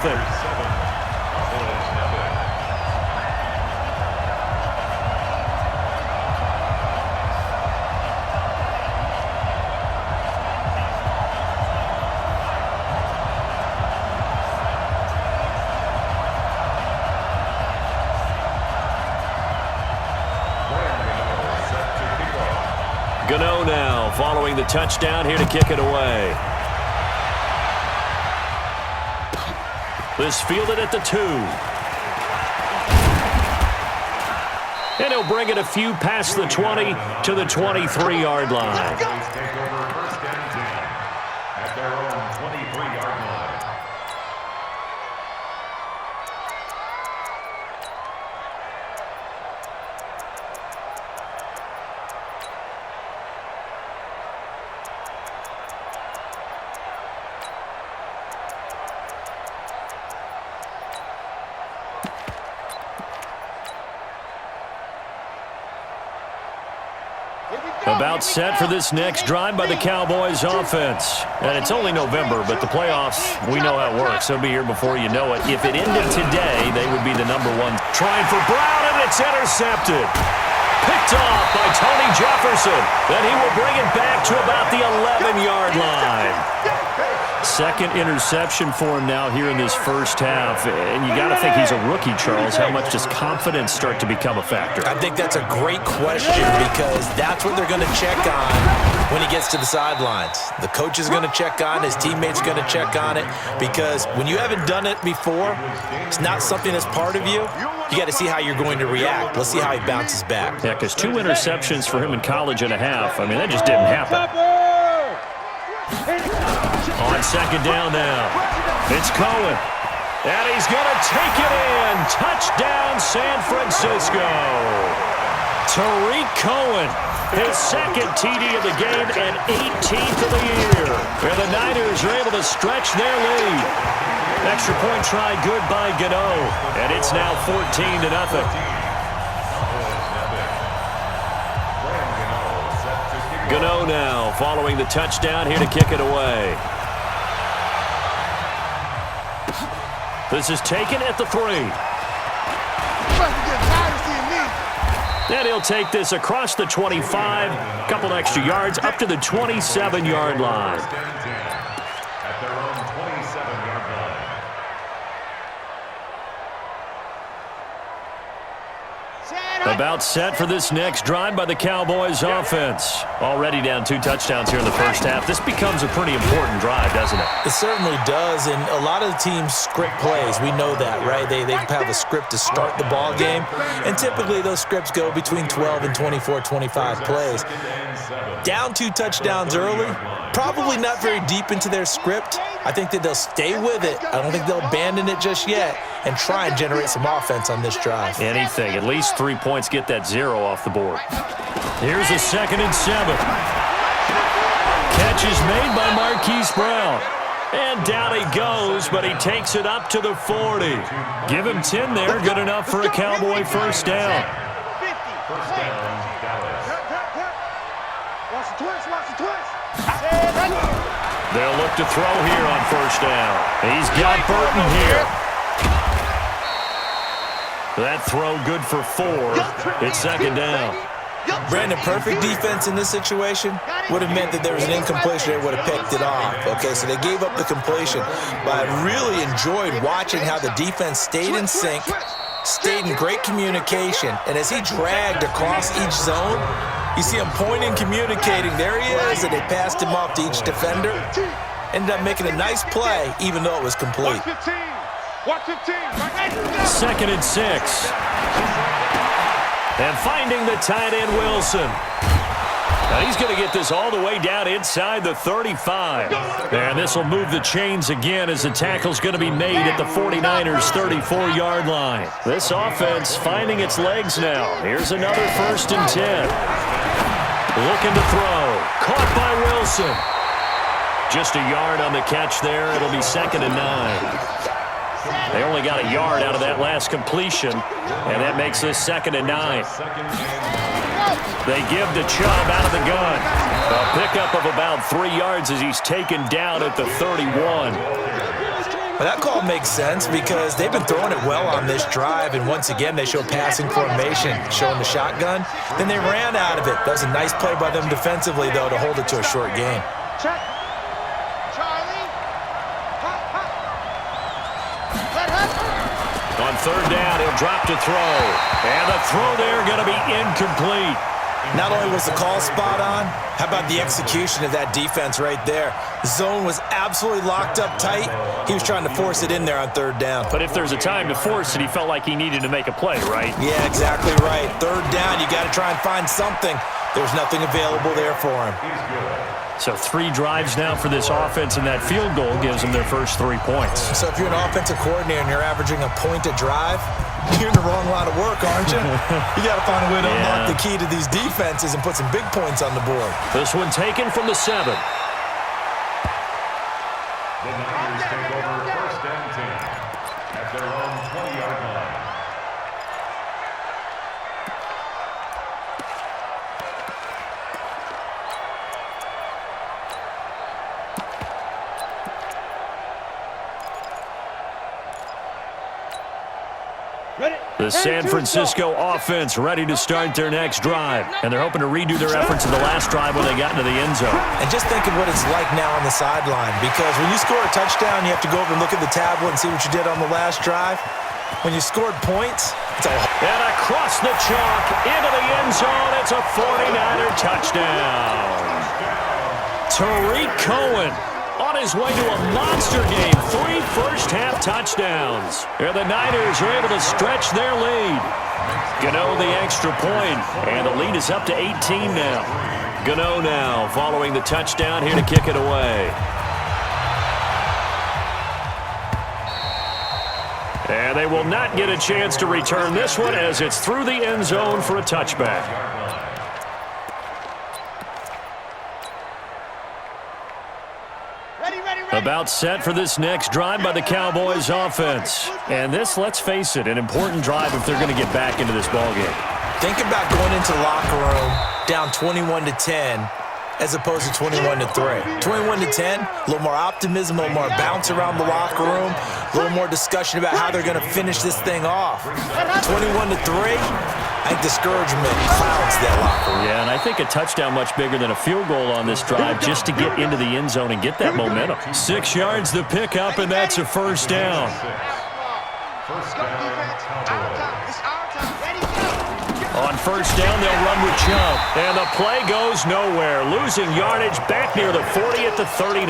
Gano now following the touchdown here to kick it away. This fielded at the 2. And he'll bring it a few past the 20 to the 23-yard line. At their own 23-yard line. About set for this next drive by the Cowboys offense. And it's only November, but the playoffs, we know how it works. They'll be here before you know it. If it ended today, they would be the #1. Trying for Brown, and it's intercepted. Picked off by Tony Jefferson. Then he will bring it back to about the 11-yard line. Second interception for him now here in this first half. And you got to think he's a rookie, Charles. How much does confidence start to become a factor? I think that's a great question because that's what they're going to check on when he gets to the sidelines. The coach is going to check on, his teammates are going to check on it because when you haven't done it before, it's not something that's part of you. You got to see how you're going to react. Let's see how he bounces back. Yeah, because 2 interceptions for him in college and a half. I mean, that just didn't happen. On second down now, it's Cohen. And he's going to take it in. Touchdown, San Francisco. Tariq Cohen, his second TD of the game and 18th of the year. And the Niners are able to stretch their lead. Extra point try good by Gano. And it's now 14-0. Gano now following the touchdown here to kick it away. This is taken at the 3. Then he'll take this across the 25, a couple extra yards up to the 27-yard line. At their own 27-yard line. About set for this next drive by the Cowboys offense. Already down 2 touchdowns here in the first half. This becomes a pretty important drive, doesn't it? It certainly does, and a lot of the teams script plays. We know that, right? They have a script to start the ball game, and typically those scripts go between 12 and 24, 25 plays. Down 2 touchdowns early, probably not very deep into their script. I think that they'll stay with it. I don't think they'll abandon it just yet and try and generate some offense on this drive. Anything. At least 3 points, get that 0 off the board. Here's a 2nd and 7. Catch is made by Marquise Brown. And down he goes, but he takes it up to the 40. Give him 10 there. Good enough for a Cowboy first down. First down, Dallas. They'll look to throw here on first down. He's got Burton here. That throw good for 4. It's 2nd down. Brandon, perfect defense in this situation would have meant that there was an incompletion. They would have picked it off. Okay, so they gave up the completion. But I really enjoyed watching how the defense stayed in sync, stayed in great communication. And as he dragged across each zone, you see him pointing, communicating. There he is, and they passed him off to each defender. Ended up making a nice play, even though it was complete. 2nd and 6. And finding the tight end, Wilson. Now he's going to get this all the way down inside the 35. And this will move the chains again as the tackle's going to be made at the 49ers' 34-yard line. This offense finding its legs now. Here's another 1st and 10. Looking to throw. Caught by Wilson. Just a yard on the catch there. It'll be 2nd and 9. They only got a yard out of that last completion, and that makes this 2nd and 9. They give to Chubb out of the gun. A pickup of about 3 yards as he's taken down at the 31. Well, that call makes sense because they've been throwing it well on this drive, and once again, they show passing formation, showing the shotgun. Then they ran out of it. That was a nice play by them defensively, though, to hold it to a short game. Check. Charlie. On third down, he'll drop to throw. And the throw there going to be incomplete. Not only was the call spot on, how about the execution of that defense right there? The zone was absolutely locked up tight. He was trying to force it in there on third down. But if there's a time to force it, he felt like he needed to make a play, right? Yeah, exactly right. Third down, you got to try and find something. There's nothing available there for him. So 3 drives now for this offense, and that field goal gives them their first 3 points. So if you're an offensive coordinator and you're averaging a point a drive, you're in the wrong line of work, aren't you? You got to find a way to unlock the key to these defenses and put some big points on the board. This one taken from the 7. The Niners take over first and 10 at their own 20-yard line. The San Francisco offense ready to start their next drive. And they're hoping to redo their efforts in the last drive when they got into the end zone. And just think of what it's like now on the sideline, because when you score a touchdown, you have to go over and look at the tablet and see what you did on the last drive. When you scored points, it's a... And across the chalk, into the end zone, it's a 49er touchdown. Tariq Cohen on his way to a monster game. 3 first-half touchdowns. And the Niners are able to stretch their lead. Gano the extra point, and the lead is up to 18 now. Gano now following the touchdown here to kick it away. And they will not get a chance to return this one as it's through the end zone for a touchback. About set for this next drive by the Cowboys offense. And this, let's face it, an important drive if they're going to get back into this ballgame. Think about going into the locker room down 21-10 as opposed to 21-3. 21-10, a little more optimism, a little more bounce around the locker room, a little more discussion about how they're going to finish this thing off. 21-3, I think discouragement clouds that locker room. Yeah, and I think a touchdown much bigger than a field goal on this drive just to get into the end zone and get that momentum. 6 yards the pickup, and that's a first down. First down, On first down, they'll run with Chubb. And the play goes nowhere. Losing yardage back near the 40 at the 39.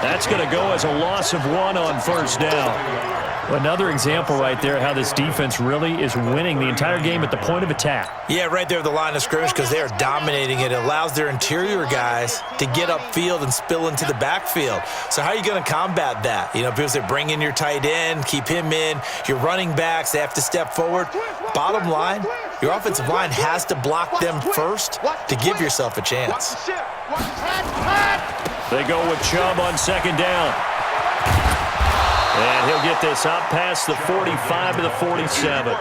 That's going to go as a loss of 1 on first down. Another example right there how this defense really is winning the entire game at the point of attack. Yeah, right there at the line of scrimmage because they are dominating it. It allows their interior guys to get upfield and spill into the backfield. So how are you going to combat that? You know, people say bring in your tight end, keep him in. Your running backs, they have to step forward. Bottom line, your offensive line has to block them first to give yourself a chance. They go with Chubb on second down. And he'll get this up past the 45 to the 47.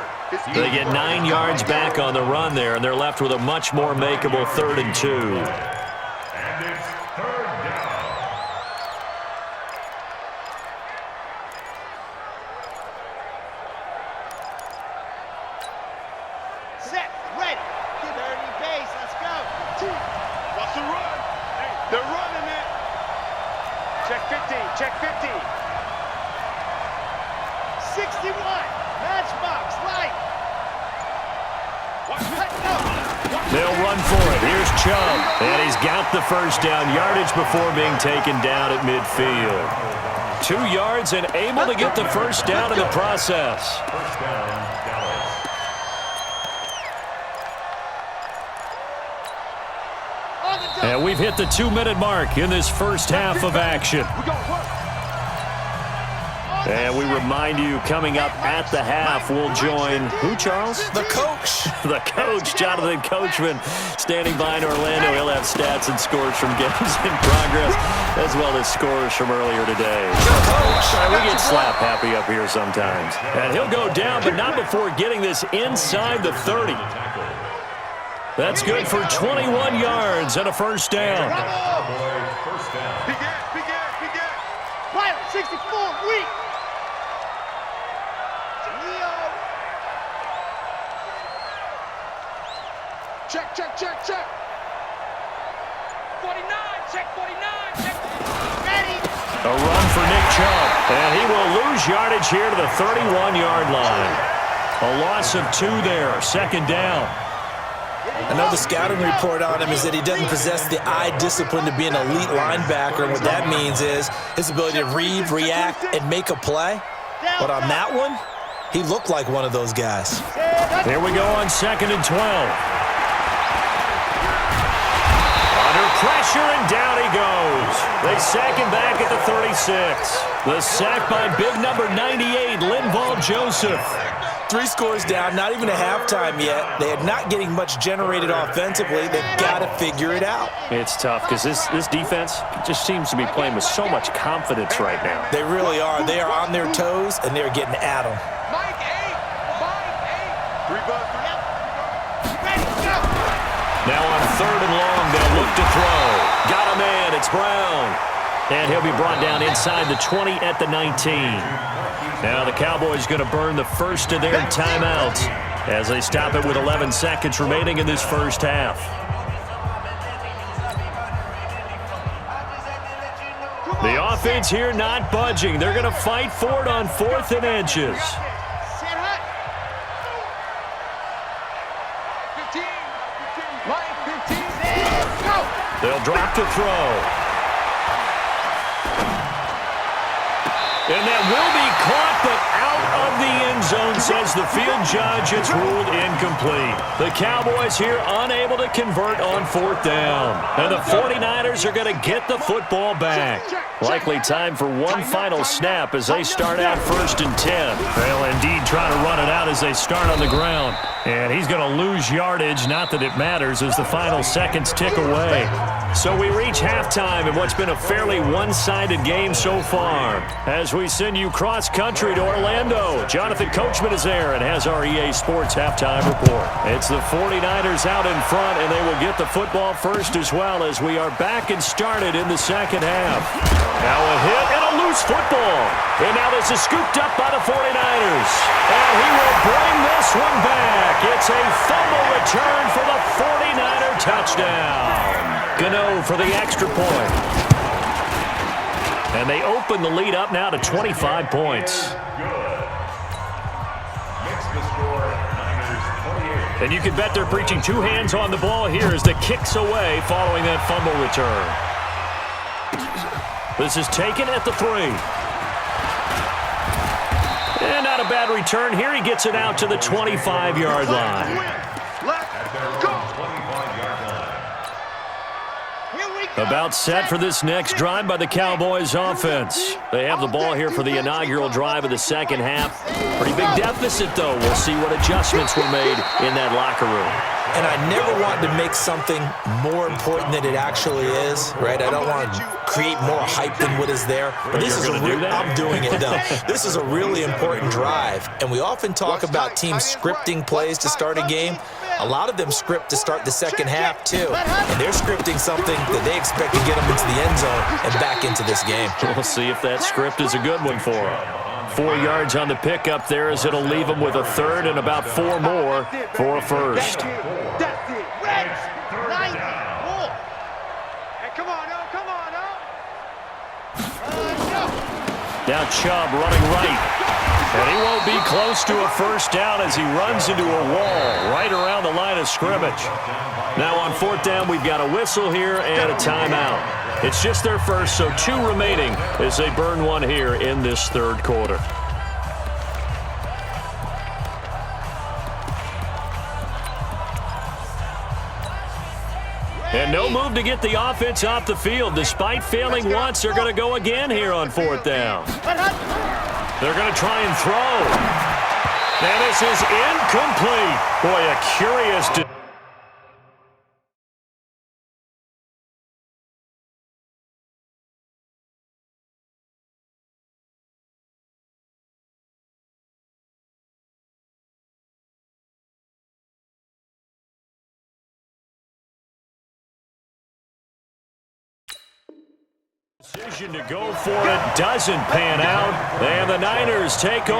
They get 9 yards back on the run there, and they're left with a much more makeable 3rd and 2. and it's third down. Set, ready. Give Ernie base. Let's go. What's the run? They're running it. Check 15. Check 15. 61. Matchbox light. They'll run for it. Here's Chubb. And he's got the first down yardage before being taken down at midfield. 2 yards and able to get the first down in the process. First down, Dallas. And we've hit the 2-minute mark in this first half of action. And we remind you, coming up at the half, we'll join who, Charles? The coach. The coach, Jonathan Coachman, standing by in Orlando. He'll have stats and scores from games in progress, as well as scores from earlier today. We get slap happy up here sometimes. And he'll go down, but not before getting this inside the 30. That's good for 21 yards and a first down. Cowboys first down. Begin. 64, weak. Leo. Check, check, check, check. 49, check 49, check. Ready. A run for Nick Chubb, and he will lose yardage here to the 31-yard line. A loss of 2 there, second down. I know the scouting report on him is that he doesn't possess the eye discipline to be an elite linebacker, and what that means is his ability to read, react, and make a play. But on that one, he looked like one of those guys. Here we go on 2nd and 12. Pressure, and down he goes. They sack him back at the 36. The sack by big number 98, Linval Joseph. 3 scores down, not even a halftime yet. They are not getting much generated offensively. They've got to figure it out. It's tough because this defense just seems to be playing with so much confidence right now. They really are. They are on their toes, and they're getting at them. Mike 8. 3 bucks. Now on 3rd and long, they'll look to throw. Got a man, it's Brown. And he'll be brought down inside the 20 at the 19. Now the Cowboys going to burn the first of their timeouts as they stop it with 11 seconds remaining in this first half. The offense here not budging. They're going to fight for it on 4th and inches. They'll drop to throw. And that will be caught, but out of the end zone, says the field judge. It's ruled incomplete. The Cowboys here unable to convert on 4th down. And the 49ers are going to get the football back. Likely time for one final snap as they start out 1st and 10. They'll indeed try to run it out as they start on the ground. And he's going to lose yardage, not that it matters, as the final seconds tick away. So we reach halftime in what's been a fairly one-sided game so far. As we send you cross-country to Orlando, Jonathan Coachman is there and has our EA Sports halftime report. It's the 49ers out in front, and they will get the football first as well as we are back and started in the second half. Now a hit and a loose football. And now this is scooped up by the 49ers. And he will bring this one back. It's a fumble return for the 49er touchdown. Gano for the extra point. And they open the lead up now to 25 points. And you can bet they're preaching 2 hands on the ball here as the kick's away following that fumble return. This is taken at the 3. And not a bad return. Here he gets it out to the 25-yard line. Let's go. About set for this next drive by the Cowboys offense. They have the ball here for the inaugural drive of the second half. Pretty big deficit, though. We'll see what adjustments were made in that locker room. And I never want to make something more important than it actually is, right? I don't want to create more hype than what is there. But this is I'm doing it, though. This is a really important drive. And we often talk about teams scripting plays to start a game. A lot of them script to start the second half, too. And they're scripting something that they expect to get them into the end zone and back into this game. We'll see if that script is a good one for them. 4 yards on the pickup there as it'll leave them with a 3rd and about 4 more for a first. That's it. Reds, 90 more. Hey, come on, oh, come on, oh. Now Chubb running right. And he won't be close to a first down as he runs into a wall right around the line of scrimmage. Now on 4th down, we've got a whistle here and a timeout. It's just their first, so 2 remaining as they burn one here in this 3rd quarter. And no move to get the offense off the field. Despite failing once, they're going to go again here on 4th down. They're going to try and throw. And this is incomplete. Boy, a curious... Decision to go for it doesn't pan out, and the Niners take over.